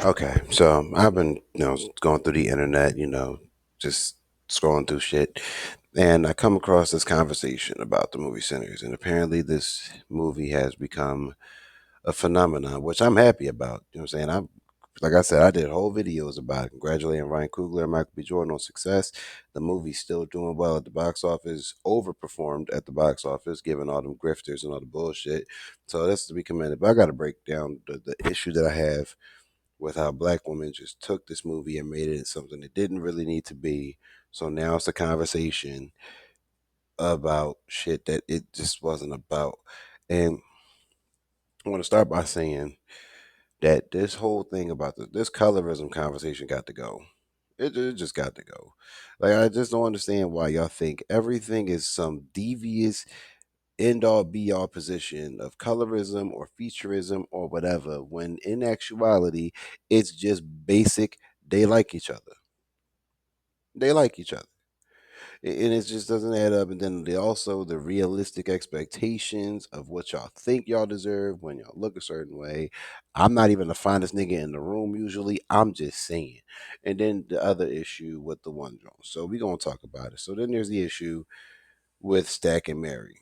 Okay, so I've been, going through the internet, just scrolling through shit, and I come across this conversation about the movie Sinners, and apparently this movie has become a phenomenon, which I'm happy about. You know what I'm saying? Like I said, I did whole videos about it, congratulating Ryan Coogler and Michael B. Jordan on success. The movie's still doing well at the box office, overperformed at the box office, given all them grifters and all the bullshit. So that's to be commended. But I got to break down the issue that I have with how black women just took this movie and made it something it didn't really need to be. So now it's a conversation about shit that it just wasn't about. And I want to start by saying that this whole thing about this colorism conversation got to go. It just got to go. Like, I just don't understand why y'all think everything is some devious end all be all position of colorism or featureism or whatever, when in actuality, it's just basic. They like each other. They like each other. And it just doesn't add up. And then also the realistic expectations of what y'all think y'all deserve when y'all look a certain way. I'm not even the finest nigga in the room usually. I'm just saying. And then the other issue with the one Jones. So we gonna talk about it. So then there's the issue with Stack and Mary.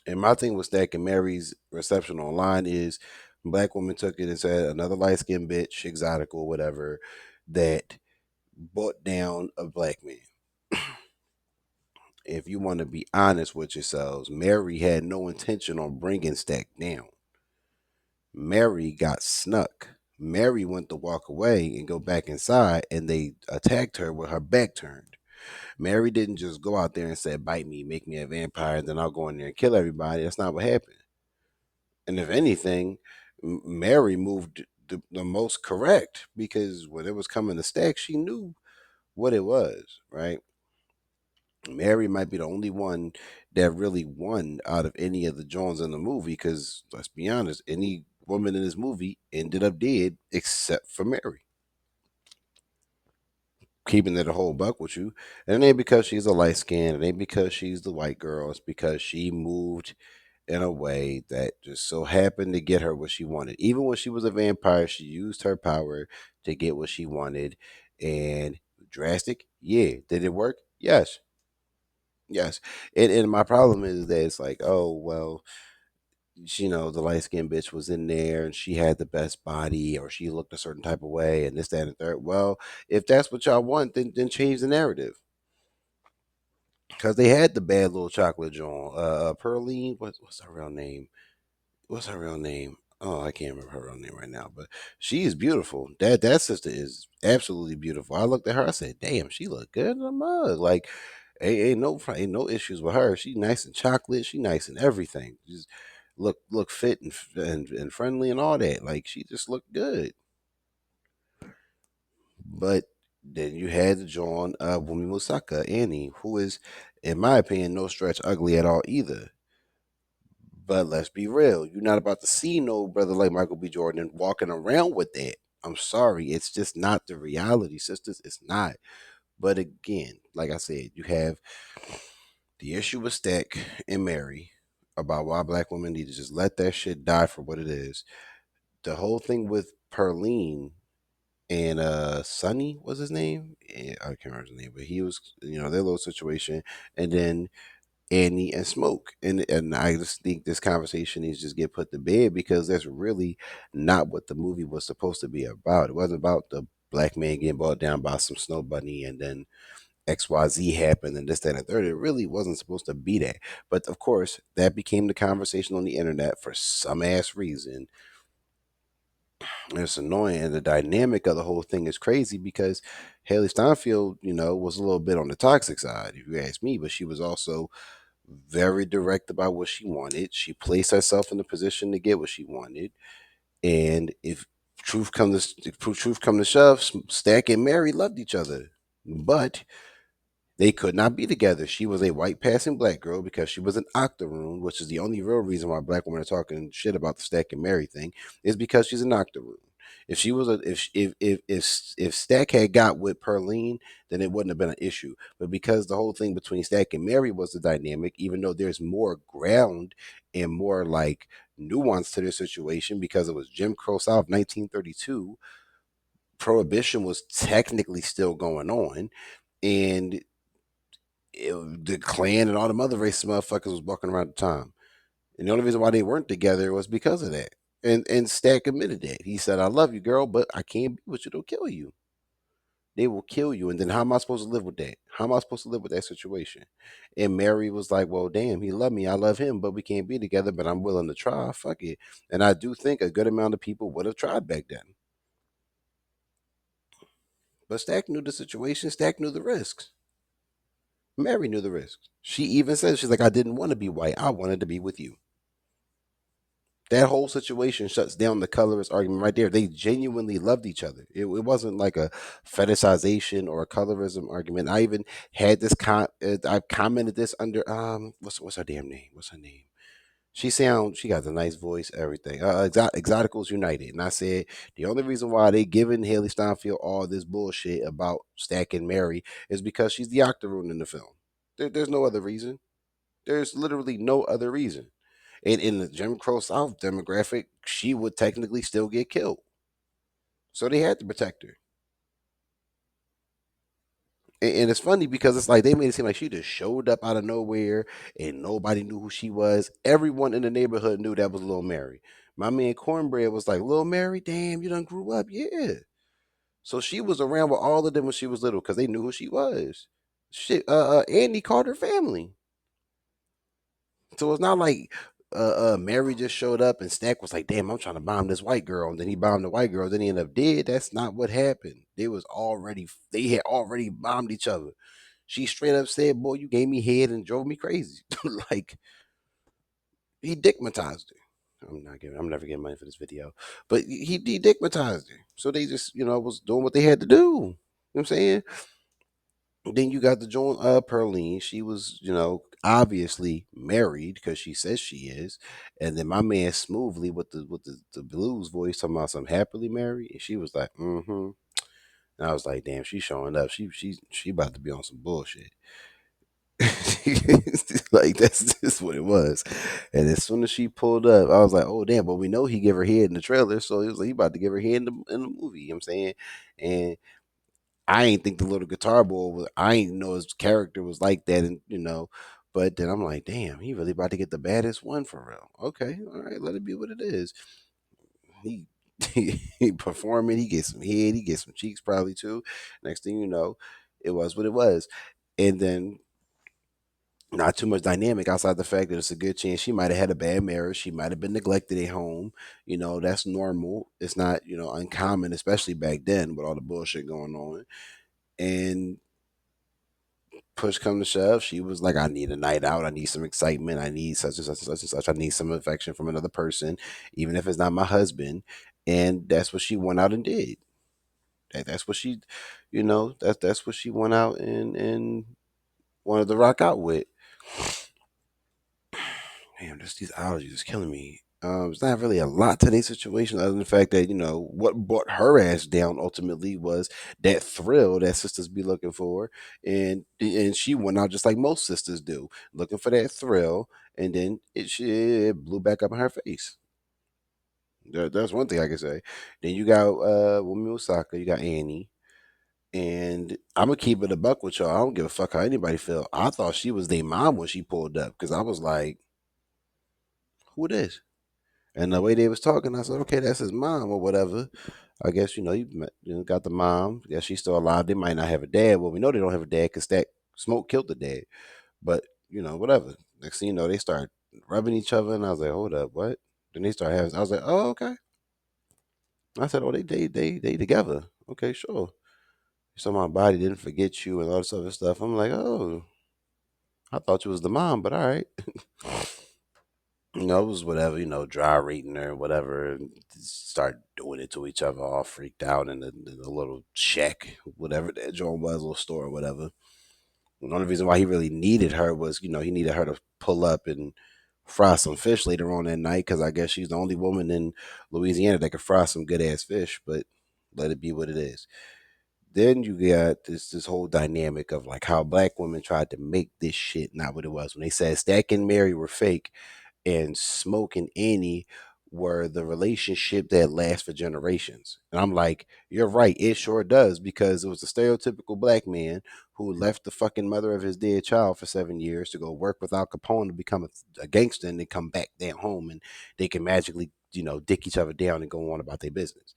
And my thing with Stack and Mary's reception online is black woman took it and said another light skinned bitch, exotic or whatever, that bought down a black man. If you want to be honest with yourselves, Mary had no intention on bringing Stack down. Mary got snuck. Mary went to walk away and go back inside, and they attacked her with her back turned. Mary didn't just go out there and say, "Bite me, make me a vampire, then I'll go in there and kill everybody." That's not what happened. And if anything, Mary moved the most correct, because when it was coming to Stack, she knew what it was, right? Mary might be the only one that really won out of any of the Jones in the movie, because let's be honest, any woman in this movie ended up dead except for Mary. Keeping it a whole buck with you. And it ain't because she's a light skin, it ain't because she's the white girl, it's because she moved in a way that just so happened to get her what she wanted. Even when she was a vampire, she used her power to get what she wanted. And drastic, yeah. Did it work? Yes. Yes. And my problem is that it's like, oh well, the light skinned bitch was in there and she had the best body, or she looked a certain type of way, and this, that, and the third. Well, if that's what y'all want, then change the narrative. Because they had the bad little chocolate John, Pearline. What's her real name? What's her real name? Oh, I can't remember her real name right now, but she is beautiful. That sister is absolutely beautiful. I looked at her, I said, "Damn, she look good in the mug." Like, ain't no issues with her. She nice and chocolate. She nice and everything. Just look fit and friendly and all that. Like, she just looked good. But then you had the John Wumi Musaka Annie, who is, in my opinion, no stretch ugly at all either. But let's be real. You're not about to see no brother like Michael B. Jordan walking around with that. I'm sorry. It's just not the reality, sisters. It's not. But again, like I said, you have the issue with Stack and Mary about why black women need to just let that shit die for what it is. The whole thing with Perline and Sonny was his name. I can't remember his name, but he was, their little situation. And then Annie and Smoke. And I just think this conversation needs to just get put to bed, because that's really not what the movie was supposed to be about. It wasn't about the black man getting brought down by some snow bunny and then XYZ happened and this, that, and the third. It really wasn't supposed to be that. But of course, that became the conversation on the internet for some ass reason. And it's annoying. And the dynamic of the whole thing is crazy, because Haley Steinfeld, was a little bit on the toxic side, if you ask me, but she was also very direct about what she wanted. She placed herself in the position to get what she wanted. And if truth come to shove, Stack and Mary loved each other, but they could not be together. She was a white passing black girl because she was an octoroon, which is the only real reason why black women are talking shit about the Stack and Mary thing, is because she's an octoroon. If she was a if Stack had got with Perline, then it wouldn't have been an issue. But because the whole thing between Stack and Mary was the dynamic, even though there's more ground and more like nuance to their situation because it was Jim Crow South 1932. Prohibition was technically still going on, and the Klan and all the other racist motherfuckers was walking around at the time. And the only reason why they weren't together was because of that. And Stack admitted that. He said, "I love you, girl, but I can't be with you. They'll kill you. They will kill you." And then how am I supposed to live with that? How am I supposed to live with that situation? And Mary was like, "Well, damn, he loved me. I love him, but we can't be together. But I'm willing to try. Fuck it." And I do think a good amount of people would have tried back then. But Stack knew the situation. Stack knew the risks. Mary knew the risks. She even said, she's like, "I didn't want to be white. I wanted to be with you." That whole situation shuts down the colorist argument right there. They genuinely loved each other. It wasn't like a fetishization or a colorism argument. I even had this I commented this under what's her damn name? What's her name? She got a nice voice, everything. Exoticals United, and I said the only reason why they giving Haley Steinfeld all this bullshit about Stack and Mary is because she's the octoroon in the film. There's no other reason. There's literally no other reason. And in the Jim Crow South demographic, she would technically still get killed. So they had to protect her. And it's funny because it's like they made it seem like she just showed up out of nowhere and nobody knew who she was. Everyone in the neighborhood knew that was Lil Mary. My man Cornbread was like, "Lil Mary, damn, you done grew up." Yeah. So she was around with all of them when she was little because they knew who she was. Shit, Andy called her family. So it's not like Mary just showed up and Stack was like, "Damn, I'm trying to bomb this white girl," and then he bombed the white girl. Then he ended up dead. That's not what happened. They had already bombed each other. She straight up said, "Boy, you gave me head and drove me crazy." Like he dickmatized her. I'm never getting money for this video, but he dickmatized her. So they just was doing what they had to do. You know what I'm saying? Then you got the joint Pearline. She was, obviously married because she says she is. And then my man Smoothly with the blues voice talking about some happily married. And she was like, mm-hmm. And I was like, damn, she's showing up. She about to be on some bullshit. Like that's just what it was. And as soon as she pulled up, I was like, oh damn, but we know he gave her head in the trailer. So he was like, he about to give her head in the movie, you know what I'm saying? And I ain't think the little guitar boy was. I ain't know his character was like that, and But then I'm like, damn, he really about to get the baddest one for real. Okay, all right, let it be what it is. He he performing. He gets some head. He gets some cheeks probably too. Next thing you know, it was what it was, and then. Not too much dynamic outside the fact that it's a good chance she might have had a bad marriage. She might have been neglected at home. That's normal. It's not, uncommon, especially back then with all the bullshit going on. And push come to shove, she was like, "I need a night out. I need some excitement. I need such and such and such and such. I need some affection from another person, even if it's not my husband." And that's what she went out and did. That's what she, that's what she went out and wanted to rock out with. Damn, just these allergies is killing me. It's not really a lot to their situation other than the fact that what brought her ass down ultimately was that thrill that sisters be looking for, and she went out just like most sisters do, looking for that thrill, and then it blew back up in her face. That's one thing I can say. Then you got Wumi Osaka, you got Annie, and I'm gonna keep it a buck with y'all. I don't give a fuck how anybody feel. I thought she was their mom when she pulled up because I was like, "Who this?" And the way they was talking, I said, okay, that's his mom or whatever. I guess got the mom. I guess she's still alive. They might not have a dad. Well, we know they don't have a dad because that smoke killed the dad. But whatever. Next thing you know, they start rubbing each other, and I was like, hold up, what? Then they start having. I was like, oh, okay. I said, oh, they together. Okay, sure. So my body didn't forget you and all this other stuff. I'm like, oh, I thought you was the mom, but all right. It was whatever, dry reading her, whatever, and start doing it to each other, all freaked out in the little shack, whatever that joint was, little store or whatever. And the only reason why he really needed her was, he needed her to pull up and fry some fish later on that night because I guess she's the only woman in Louisiana that could fry some good ass fish, but let it be what it is. Then you got this whole dynamic of like how black women tried to make this shit not what it was. When they said Stack and Mary were fake, and Smoke and Annie were the relationship that lasts for generations. And I'm like, you're right, it sure does, because it was a stereotypical black man who left the fucking mother of his dead child for 7 years to go work with Al Capone to become a gangster and then come back down home and they can magically, dick each other down and go on about their business.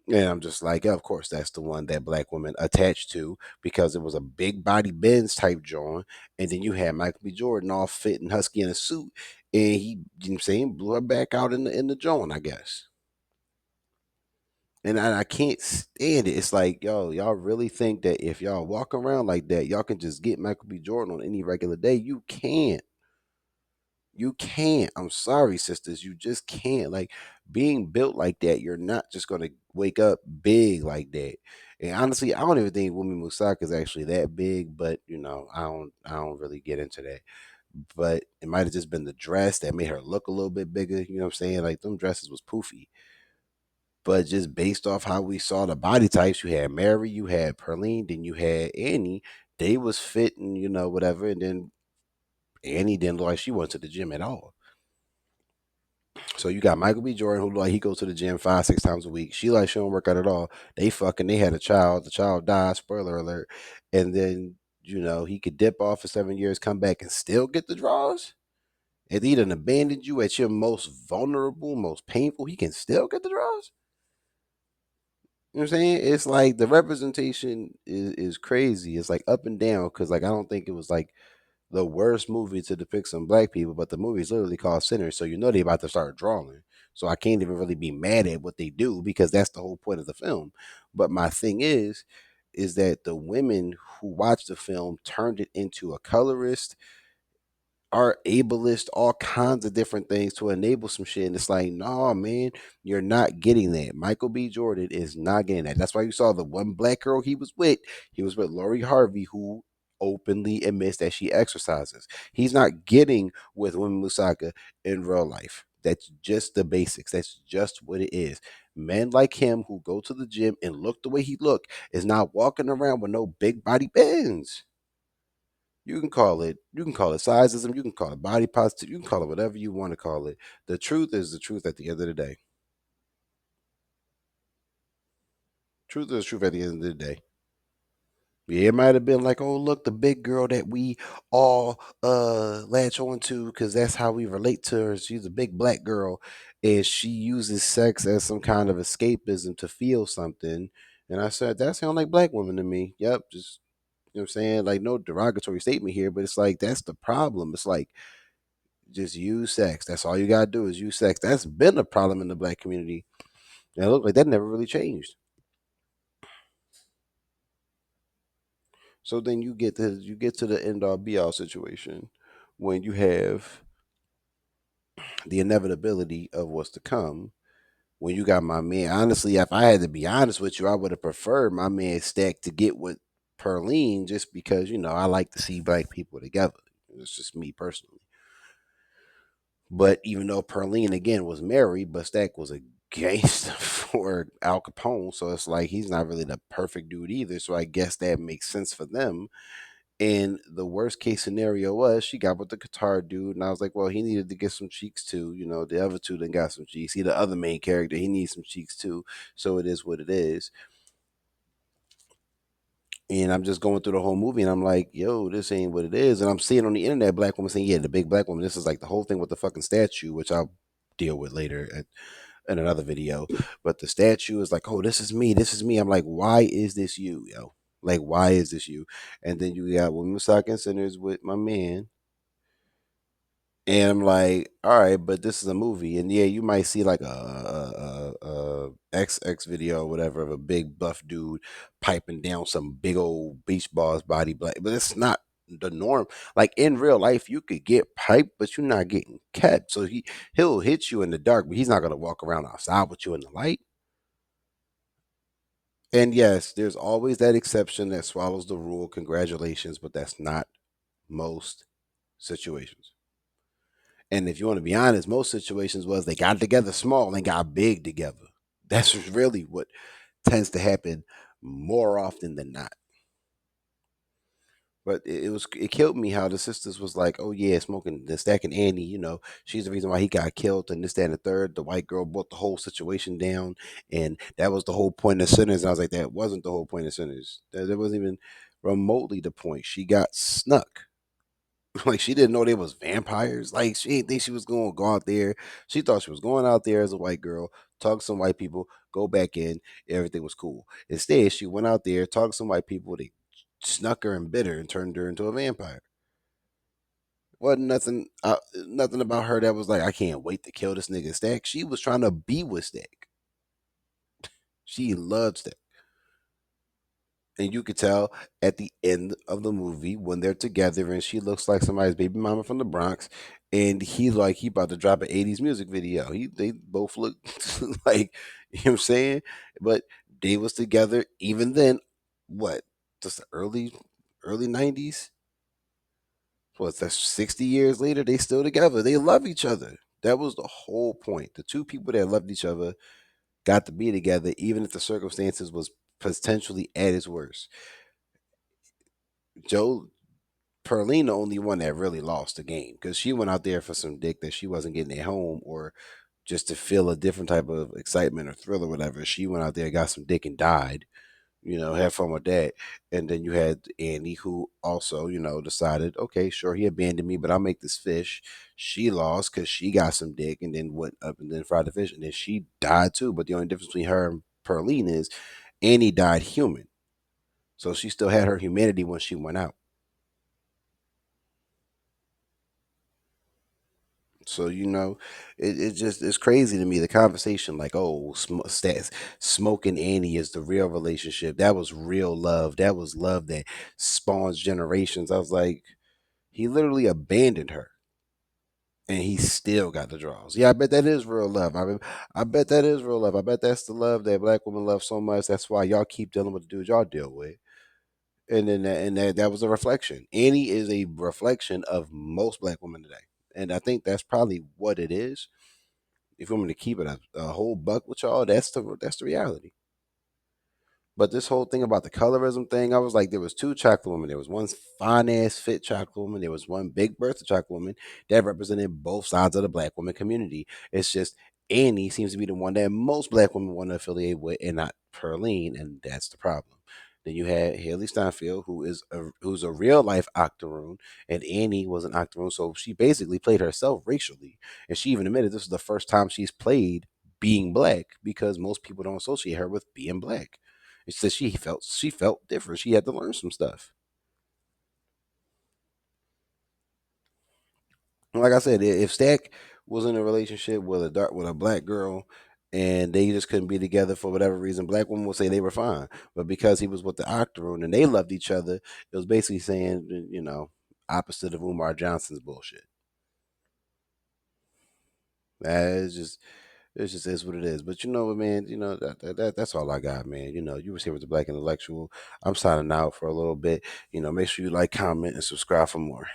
And I'm just like, yeah, of course, that's the one that black women attached to because it was a big body Benz type joint. And then you had Michael B. Jordan all fit and husky in a suit. And he, you know what I'm saying, blew her back out in the joint, I guess. And I can't stand it. It's like, yo, y'all really think that if y'all walk around like that, y'all can just get Michael B. Jordan on any regular day? You can't. You can't. I'm sorry, sisters. You just can't. Like being built like that, you're not just gonna wake up big like that. And honestly, I don't even think Wumi Musaka is actually that big, but I don't really get into that. But it might have just been the dress that made her look a little bit bigger. You know what I'm saying? Like them dresses was poofy. But just based off how we saw the body types, you had Mary, you had Perline, then you had Annie. They was fit and whatever, and then Annie didn't look like she went to the gym at all. So you got Michael B. Jordan, who like he goes to the gym 5, 6 times a week. She like she don't work out at all. They had a child. The child died. Spoiler alert. And then he could dip off for 7 years, come back, and still get the draws. And he done abandoned you at your most vulnerable, most painful. He can still get the draws. You know what I'm saying? It's like the representation is crazy. It's like up and down because like I don't think it was like the worst movie to depict some black people, but the movie is literally called Sinners, so they about to start drawing. So I can't even really be mad at what they do because that's the whole point of the film. But my thing is that the women who watched the film turned it into a colorist, are ableist, all kinds of different things to enable some shit. And it's like, no, man, you're not getting that. Michael B. Jordan is not getting that. That's why you saw the one black girl he was with. He was with Lori Harvey, who openly admits that she exercises. He's not getting with Women Musaka in real life. That's just the basics. That's just what it is. Men like him who go to the gym and look the way he look is not walking around with no big body bends. You can call it sizeism, you can call it body positive, you can call it whatever you want to call it. The truth is the truth at the end of the day. Truth is the truth at the end of the day. Yeah, it might have been like, oh look, the big girl that we all latch on to because that's how we relate to her. She's a big black girl and she uses sex as some kind of escapism to feel something. And I said, that sounds like black women to me. Yep, just what I'm saying? Like no derogatory statement here, but it's like that's the problem. It's like just use sex. That's all you gotta do is use sex. That's been a problem in the black community. And it looked like that never really changed. So then you get to the end all be all situation when you have the inevitability of what's to come. When you got my man, honestly, if I had to be honest with you, I would have preferred my man Stack to get with Perline just because I like to see black people together. It's just me personally. But even though Perline again was married, but Stack was a gangster for Al Capone, so it's like he's not really the perfect dude either. So I guess that makes sense for them. And the worst case scenario was she got with the Qatar dude, and I was like, well, he needed to get some cheeks too. The other two then got some cheeks. He the other main character, he needs some cheeks too. So it is what it is. And I'm just going through the whole movie, and I'm like, yo, this ain't what it is. And I'm seeing on the internet black women saying, yeah, the big black woman. This is like the whole thing with the fucking statue, which I'll deal with later in another video. But the statue is like, oh, this is me. This is me. I'm like, why is this you, yo? Like, why is this you? And then you got Women Massacre Centers with my man. And I'm like, all right, but this is a movie, and yeah, you might see like a XX video or whatever of a big buff dude piping down some big old beach balls body black, but it's not the norm. Like in real life, you could get piped, but you're not getting kept. So he'll hit you in the dark, but he's not gonna walk around outside with you in the light. And yes, there's always that exception that swallows the rule. Congratulations, but that's not most situations. And if you want to be honest, most situations was they got together small and got big together. That's really what tends to happen more often than not. But it killed me how the sisters was like, oh yeah, smoking the stacking Annie, she's the reason why he got killed and this, that, and the third. The white girl brought the whole situation down, and that was the whole point of Sinners. And I was like, that wasn't the whole point of Sinners. That wasn't even remotely the point. She got snuck. Like she didn't know they was vampires. Like she didn't think she was going to go out there. She thought she was going out there as a white girl, talk to some white people, go back in, everything was cool. Instead, she went out there, talked to some white people, they snuck her and bit her and turned her into a vampire. Wasn't nothing about her that was like, I can't wait to kill this nigga Stack. She was trying to be with Stack. She loved Stack. And you could tell at the end of the movie when they're together and she looks like somebody's baby mama from the Bronx, and he's like he about to drop an 80s music video. They both look like, you know what I'm saying? But they was together even then, what, just the early 90s? What's that, 60 years later, they still together. They love each other. That was the whole point. The two people that loved each other got to be together, even if the circumstances was potentially at its worst. Joe Perlene, the only one that really lost the game because she went out there for some dick that she wasn't getting at home, or just to feel a different type of excitement or thrill or whatever. She went out there, got some dick, and died. Have fun with that. And then you had Andy, who also, decided, okay, sure, he abandoned me, but I'll make this fish. She lost because she got some dick and then went up and then fried the fish, and then she died too. But the only difference between her and Perlene is Annie died human. So she still had her humanity when she went out. So it just it's crazy to me the conversation like, oh, smoking Annie is the real relationship. That was real love. That was love that spawns generations. I was like, he literally abandoned her, and he still got the draws. Yeah, I bet that is real love. I bet that is real love. I bet that's the love that black women love so much. That's why y'all keep dealing with the dudes y'all deal with. And then that was a reflection. Annie is a reflection of most black women today, and I think that's probably what it is. If you want me to keep it a whole buck with y'all, that's the reality. But this whole thing about the colorism thing, I was like, there was two chocolate women. There was one fine ass fit chocolate woman. There was one big Bertha chocolate woman that represented both sides of the black woman community. It's just Annie seems to be the one that most black women want to affiliate with, and not Perlene, and that's the problem. Then you had Haley Steinfeld, who's a real life octoroon, and Annie was an octoroon, so she basically played herself racially, and she even admitted this is the first time she's played being black because most people don't associate her with being black. She said she felt different. She had to learn some stuff. Like I said, if Stack was in a relationship with a black girl and they just couldn't be together for whatever reason, black women would say they were fine. But because he was with the Octoroon and they loved each other, it was basically saying, opposite of Umar Johnson's bullshit. It's just it just is what it is. But you know what, man, that's all I got, man. You was here with the Black Intellectual. I'm signing out for a little bit. Make sure you like, comment, and subscribe for more.